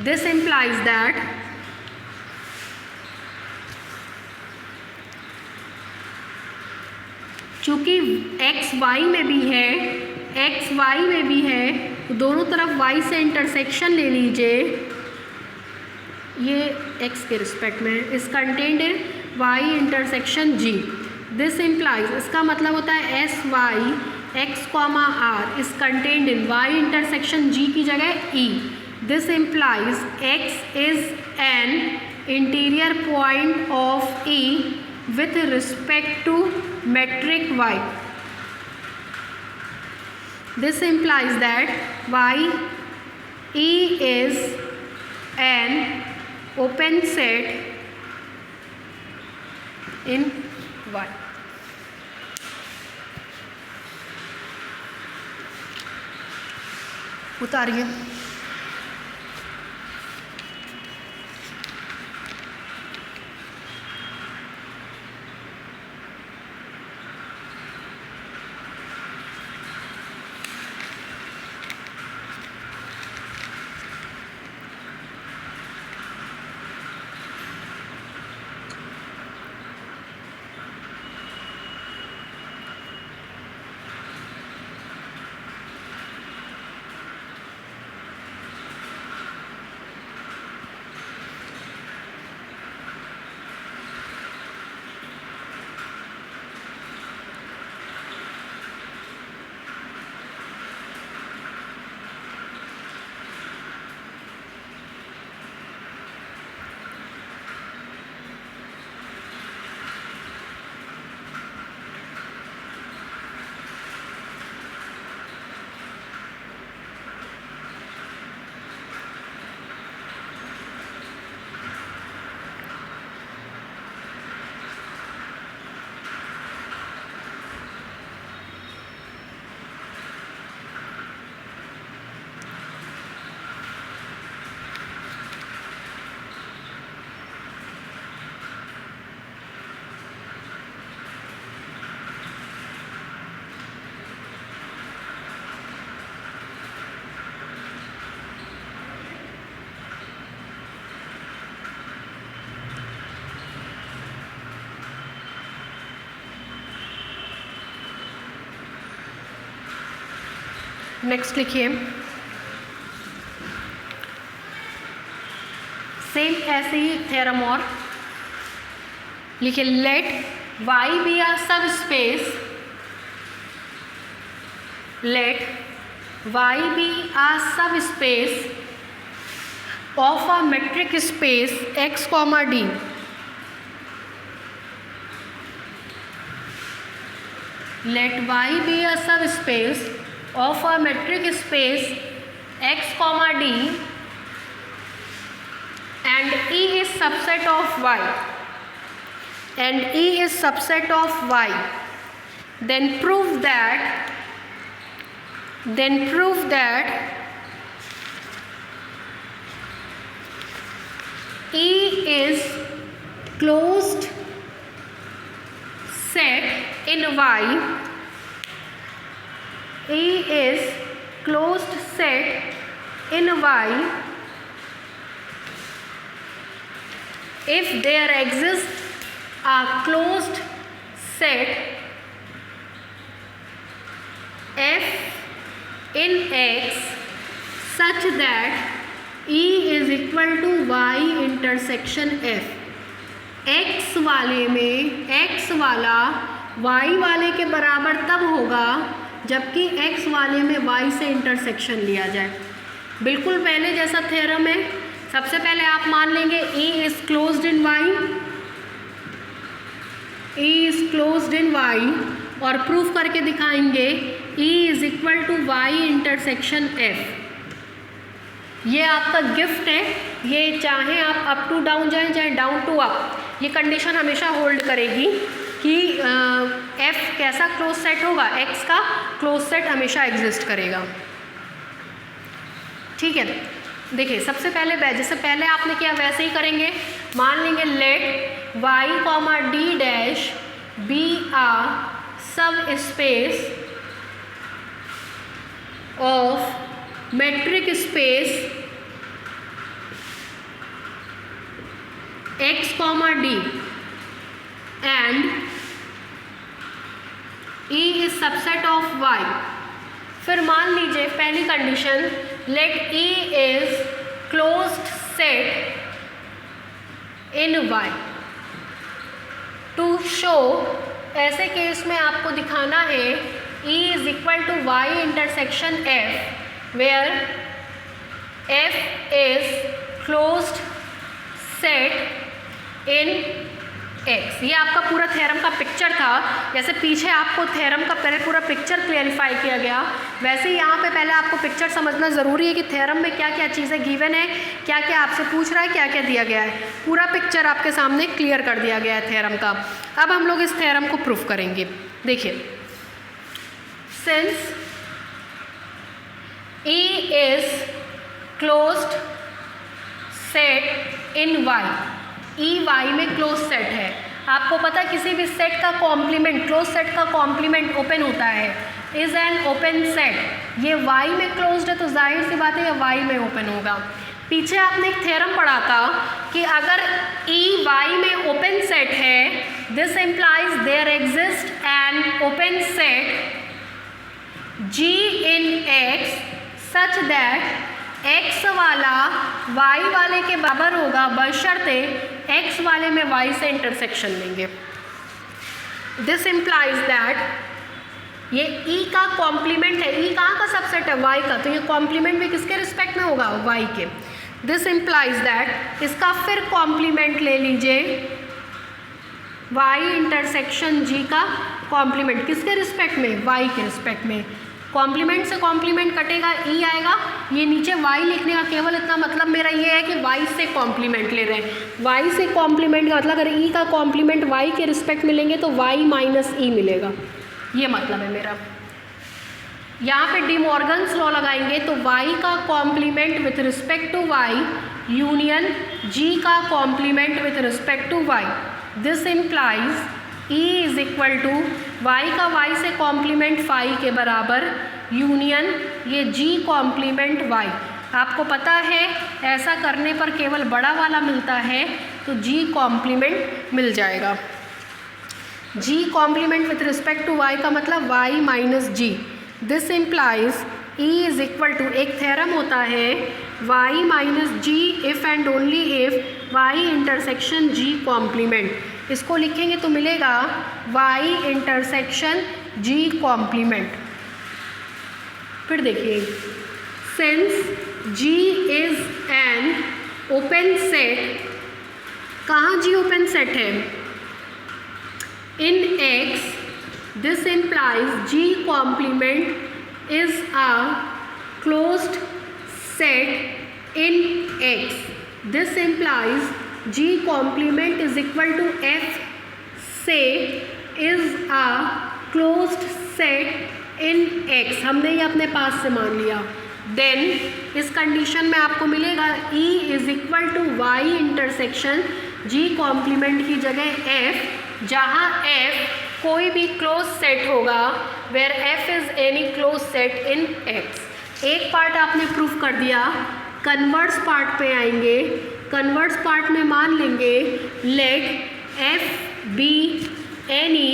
दिस इम्प्लाइज दैट चूँकि X Y में भी है, X Y में भी है, तो दोनों तरफ Y से इंटरसेक्शन ले लीजिए। ये X के रिस्पेक्ट में is contained in Y intersection G। This implies इसका मतलब होता है S Y X comma R is contained in Y intersection G की जगह E। This implies X is an interior point of E with respect to metric Y. This implies that E is an open set in Y. उतारिए। Next लिखिए, same ऐसे ही theorem और लिखिए, late Y B a सब space, let y be a subspace of a metric space x comma d. Let y be a subspace of a metric space x comma d and E is subset of y, and E is subset of y. Then prove that E is closed set in y. E is closed set in y if there exists a closed set f in x such that E is equal to y intersection f. x वाले में x वाला y वाले के बराबर तब होगा जबकि x वाले में y से इंटरसेक्शन लिया जाए। बिल्कुल पहले जैसा थ्योरम है, सबसे पहले आप मान लेंगे E is closed in y, E is closed in y, और प्रूफ करके दिखाएंगे E is equal to Y intersection F। ये आपका गिफ्ट है, ये चाहे आप अप टू डाउन जाएं चाहे डाउन टू अप, ये कंडीशन हमेशा होल्ड करेगी कि F कैसा क्लोज सेट होगा, X का क्लोज सेट हमेशा एग्जिस्ट करेगा। ठीक है, देखिए सबसे पहले जैसे पहले आपने किया वैसे ही करेंगे। मान लेंगे let y comma D dash be a subspace of metric space x comma D and E is subset of y। फिर मान लीजिए पहली condition, let E is closed set in y। To show, ऐसे case में आपको दिखाना है E is equal to Y intersection F where F is closed set in X। ये आपका पूरा थ्योरम का पिक्चर था। जैसे पीछे आपको थ्योरम का पहले पूरा पिक्चर क्लियरिफाई किया गया, वैसे ही यहाँ पे पहले आपको पिक्चर समझना ज़रूरी है कि थ्योरम में क्या क्या चीज़ें गिवन है, क्या क्या आपसे पूछ रहा है, क्या क्या दिया गया है। पूरा पिक्चर आपके सामने क्लियर कर दिया गया है थ्योरम का। अब हम लोग इस थ्योरम को प्रूफ करेंगे। देखिए, since E is closed set in Y, E Y में क्लोज सेट है। आपको पता है किसी भी सेट का कॉम्प्लीमेंट, क्लोज सेट का कॉम्प्लीमेंट ओपन होता है, इज एन ओपन सेट। ये Y में क्लोज्ड है तो जाहिर सी बात है ये Y में ओपन होगा। पीछे आपने एक थ्योरम पढ़ा था कि अगर E Y में ओपन सेट है, this implies there exist an open set G in X such that X वाला Y वाले के बराबर होगा बशर्ते X वाले में Y से इंटरसेक्शन लेंगे। दिस इम्प्लाइज दैट ये E का कॉम्प्लीमेंट है, E कहाँ का सबसेट है, Y का, तो ये कॉम्प्लीमेंट भी किसके रिस्पेक्ट में होगा, Y के। दिस इम्प्लाइज दैट इसका फिर कॉम्प्लीमेंट ले लीजिए, Y इंटरसेक्शन G का कॉम्प्लीमेंट किसके रिस्पेक्ट में, Y के रिस्पेक्ट में। कॉम्प्लीमेंट से कॉम्प्लीमेंट कटेगा, E आएगा। ये नीचे Y लिखने का केवल इतना मतलब मेरा ये है कि Y से कॉम्प्लीमेंट ले रहे हैं। Y से कॉम्प्लीमेंट का मतलब अगर E का कॉम्प्लीमेंट Y के रिस्पेक्ट में लेंगे तो Y माइनस E मिलेगा, ये मतलब है मेरा। यहाँ पे डी मॉर्गन्स लॉ लगाएंगे तो Y का complement with respect to Y union G का complement with respect to Y। This implies E is equal to Y का Y से कॉम्प्लीमेंट फाई के बराबर यूनियन ये G कॉम्प्लीमेंट Y। आपको पता है ऐसा करने पर केवल बड़ा वाला मिलता है तो G कॉम्प्लीमेंट मिल जाएगा। G complement with respect to Y का मतलब Y minus G। This implies E is equal to, एक थ्योरम होता है y minus G if and only if y intersection g complement, इसको लिखेंगे तो मिलेगा y इंटरसेक्शन g कॉम्प्लीमेंट। फिर देखिए, since g is an open set, कहाँ g ओपन सेट है? In x, this implies g complement is a closed set in x. This implies g complement is equal to f say is a closed set in x. हमने ये अपने पास से मान लिया। Then इस condition में आपको मिलेगा E is equal to Y intersection g complement की जगह f, जहाँ f कोई भी क्लोज सेट होगा, where f is any close set in x। एक पार्ट आपने प्रूफ कर दिया, कन्वर्स पार्ट पे आएंगे। कन्वर्स पार्ट में मान लेंगे let f be any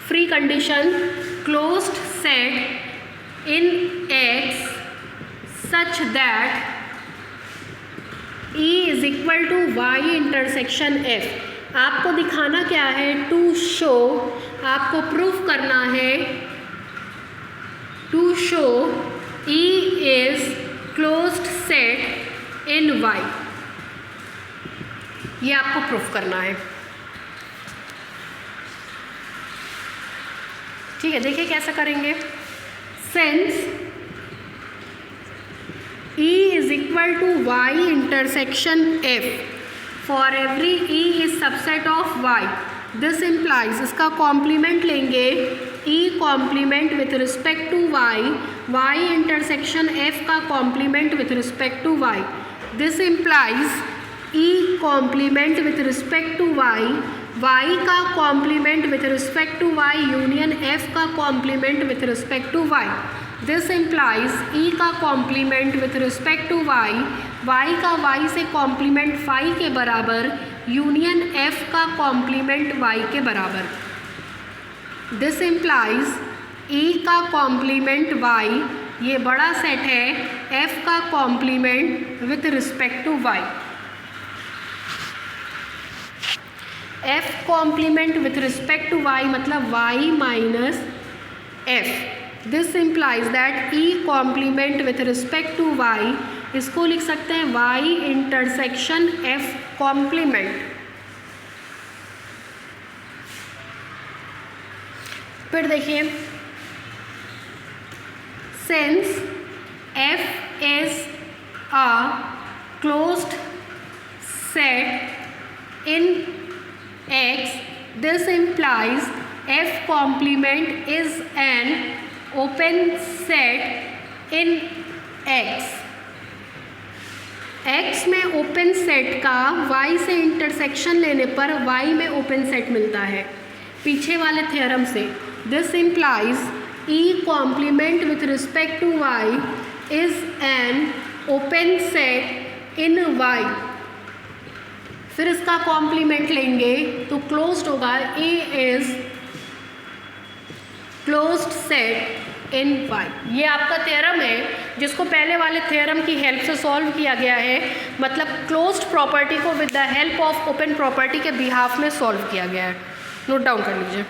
free condition closed set in x such that E is equal to Y intersection f। आपको दिखाना क्या है? टू शो, आपको प्रूफ करना है to show E is closed set in y, ये आपको प्रूफ करना है। ठीक है, देखिए कैसे करेंगे। Since E is equal to Y intersection f, for every E is subset of y, this implies, इसका कॉम्प्लीमेंट लेंगे E complement with respect to y intersection f का complement with respect to y, this implies E complement with respect to y का complement with respect to y union f का complement with respect to y, this implies E का complement with respect to y का y से complement phi के बराबर union f का complement y के बराबर। दिस इम्प्लाइज E का कॉम्प्लीमेंट y, ये बड़ा सेट है, f का complement with respect to y। f complement with respect to y मतलब y minus f। This implies that E complement with respect to y, इसको लिख सकते हैं y इंटरसेक्शन f कॉम्प्लीमेंट। फिर देखिए, since f is a closed set in x, this implies f complement is an open set in x। x में open set का y से intersection लेने पर y में ओपन सेट मिलता है पीछे वाले थ्योरम से। This implies E complement with respect to y is an open set in y। फिर इसका कॉम्प्लीमेंट लेंगे तो क्लोज्ड होगा, E is closed set in y। ये आपका थ्योरम है जिसको पहले वाले थ्योरम की हेल्प से सॉल्व किया गया है, मतलब क्लोज्ड प्रॉपर्टी को with the help of open property के बिहाफ में सॉल्व किया गया है। नोट डाउन कर लीजिए।